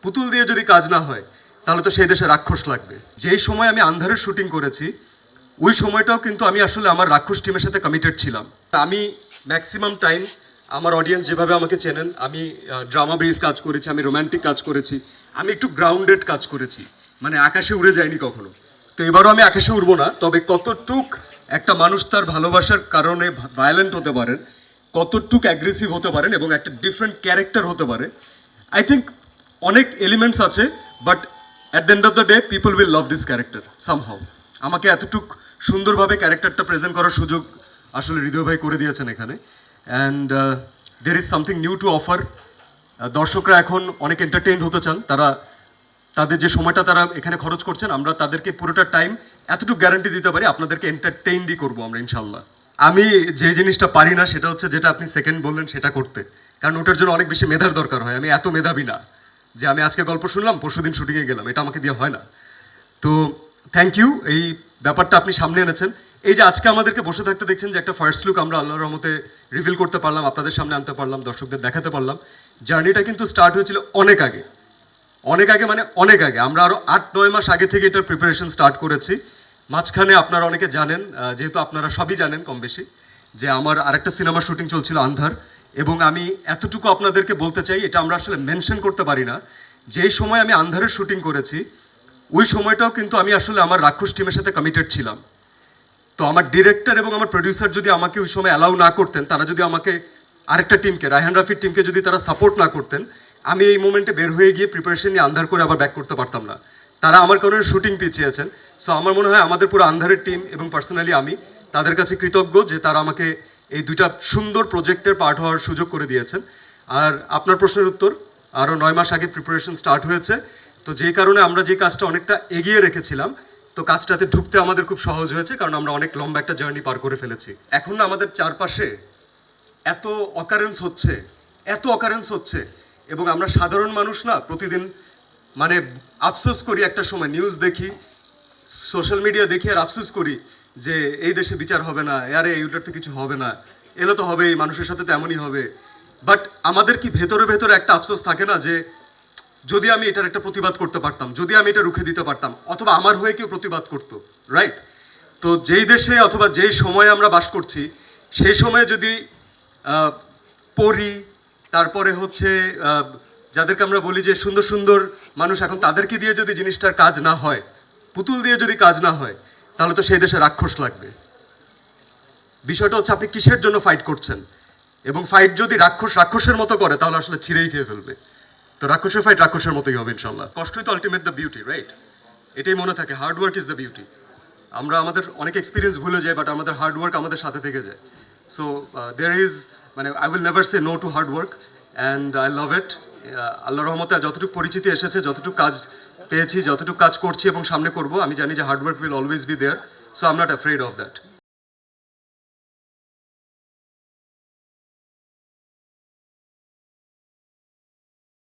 পুতুল দিয়ে যদি কাজ না হয় তাহলে তো সেই দেশে রাক্ষস লাগবে। যেই সময় আমি আন্ধারের শুটিং করেছি ওই সময়টাও কিন্তু আমি আসলে আমার রাক্ষস টিমের সাথে কমিটেড ছিলাম। আমি ম্যাক্সিমাম টাইম আমার অডিয়েন্স যেভাবে আমাকে চেনেন, আমি ড্রামা বেস কাজ করেছি, আমি রোম্যান্টিক কাজ করেছি, আমি একটু গ্রাউন্ডেড কাজ করেছি, মানে আকাশে উড়ে যায়নি কখনো। তো এবারও আমি আকাশে উড়বো না, তবে কতটুক একটা মানুষ তার ভালোবাসার কারণে ভায়োলেন্ট হতে পারেন, কতটুক অ্যাগ্রেসিভ হতে পারেন এবং একটা ডিফারেন্ট ক্যারেক্টার হতে পারে, আই থিঙ্ক অনেক এলিমেন্টস আছে, but at the end of the day people will love this character somehow. আমাকে এতটুক সুন্দরভাবে ক্যারেক্টারটা প্রেজেন্ট করার সুযোগ আসলে হৃদয় ভাই করে দিয়েছেন এখানে। And there is something new to offer. দর্শকরা এখন অনেক এন্টারটেইন হতে চান, তারা তাদের যে সময়টা তারা এখানে খরচ করছেন, আমরা তাদেরকে পুরোটা টাইম এতটুকু গ্যারান্টি দিতে পারি আপনাদেরকে এন্টারটেইনই করবো আমরা ইনশাল্লাহ। আমি যে জিনিসটা পারি না সেটা হচ্ছে যেটা আপনি সেকেন্ড বললেন সেটা করতে, কারণ ওটার জন্য অনেক বেশি মেধার দরকার হয়। আমি এত মেধাবী না যে আমি আজকে গল্প শুনলাম পরশুদিন শুটিংয়ে গেলাম, এটা আমাকে দিয়ে হয় না। তো থ্যাংক ইউ, এই ব্যাপারটা আপনি সামনে এনেছেন। এই যে আজকে আমাদেরকে বসে থাকতে দেখছেন যে একটা ফার্স্ট লুক আমরা আল্লাহর রহমতে রিভিল করতে পারলাম, আপনাদের সামনে আনতে পারলাম, দর্শকদের দেখাতে পারলাম। জার্নিটা কিন্তু স্টার্ট হয়েছিল অনেক আগে, অনেক আগে, মানে অনেক আগে। আমরা আরও 8-9 মাস আগে থেকে এটার প্রিপারেশন স্টার্ট করেছি। মাঝখানে আপনারা অনেকে জানেন, যেহেতু আপনারা সবই জানেন কম বেশি, যে আমার আরেকটা সিনেমার শুটিং চলছিল আন্ধার। এবং আমি এতটুকু আপনাদেরকে বলতে চাই, এটা আমরা আসলে মেনশন করতে পারি না, যেই সময় আমি আন্ধারের শুটিং করেছি ওই সময়টাও কিন্তু আমি আসলে আমার রাক্ষস টিমের সাথে কমিটেড ছিলাম। তো আমার ডিরেক্টর এবং আমার প্রডিউসার যদি আমাকে ওই সময় অ্যালাউ না করতেন, তারা যদি আমাকে আরেকটা টিমকে, রায়হান রাফির টিমকে যদি তারা সাপোর্ট না করতেন, আমি এই মোমেন্টে বের হয়ে গিয়ে প্রিপারেশন নিয়ে আন্ধার করে আবার ব্যাক করতে পারতাম না। তারা আমার কারণে শুটিং পিছিয়েছেন। সো আমার মনে হয় আমাদের পুরো আন্ধারের টিম এবং পার্সোনালি আমি তাদের কাছে কৃতজ্ঞ যে তারা আমাকে এই দুইটা সুন্দর প্রজেক্টের পার্ট হওয়ার সুযোগ করে দিয়েছেন। আর আপনার প্রশ্নের উত্তর, আরও 9 মাস আগে প্রিপারেশন স্টার্ট হয়েছে। তো যেই কারণে আমরা যে কাজটা অনেকটা এগিয়ে রেখেছিলাম, তো কাজটাতে ঢুকতে আমাদের খুব সহজ হয়েছে, কারণ আমরা অনেক লম্বা একটা জার্নি পার করে ফেলেছি। এখন না আমাদের চারপাশে এত অকারেন্স হচ্ছে, এত অকারেন্স হচ্ছে, এবং আমরা সাধারণ মানুষ না প্রতিদিন মানে আফসোস করি, একটা সময় নিউজ দেখি, সোশ্যাল মিডিয়া দেখি আর আফসোস করি যে এই দেশে বিচার হবে না, আরে এইটার তো কিছু হবে না, এলো তো হবেই, মানুষের সাথে তো এমনই হবে। বাট আমাদের কি ভেতরে ভেতরে একটা আফসোস থাকে না যে যদি আমি এটার একটা প্রতিবাদ করতে পারতাম, যদি আমি এটা রুখে দিতে পারতাম, অথবা আমার হয়ে কেউ প্রতিবাদ করতো, রাইট? তো যেই দেশে অথবা যেই সময়ে আমরা বাস করছি, সেই সময়ে যদি পড়ি, তারপরে হচ্ছে যাদেরকে আমরা বলি যে সুন্দর সুন্দর মানুষ, এখন তাদেরকে দিয়ে যদি জিনিসটার কাজ না হয়, পুতুল দিয়ে যদি কাজ না হয়, তাহলে তো সেই দেশে রাক্ষস লাগবে। বিষয়টা হচ্ছে আপনি কিসের জন্য ফাইট করছেন, এবং ফাইট যদি রাক্ষসের মতো করে তাহলে আসলে ছিঁড়েই খেয়ে ফেলবে। তো রাক্ষসের ফাইট রাক্ষসের মতোই হবে ইনশাল্লাহ। কষ্টই তো আলটিমেট দ্য বিউটি, রাইট? এটাই মনে থাকে, hard work is the beauty. আমরা আমাদের অনেক এক্সপিরিয়েন্স ভুলে যাই, বাট আমাদের হার্ড ওয়ার্ক আমাদের সাথে থেকে যায়। সো দেয়ার ইজ, মানে I will never say no to hard work, and I love it. আল্লাহর রহমতে যতটুকু পরিচিতি এসেছে, যতটুকু কাজ পেয়েছি, যতটুকু কাজ করছি এবং সামনে করব, আমি জানি যে hard work will always be there. So I am not afraid of that.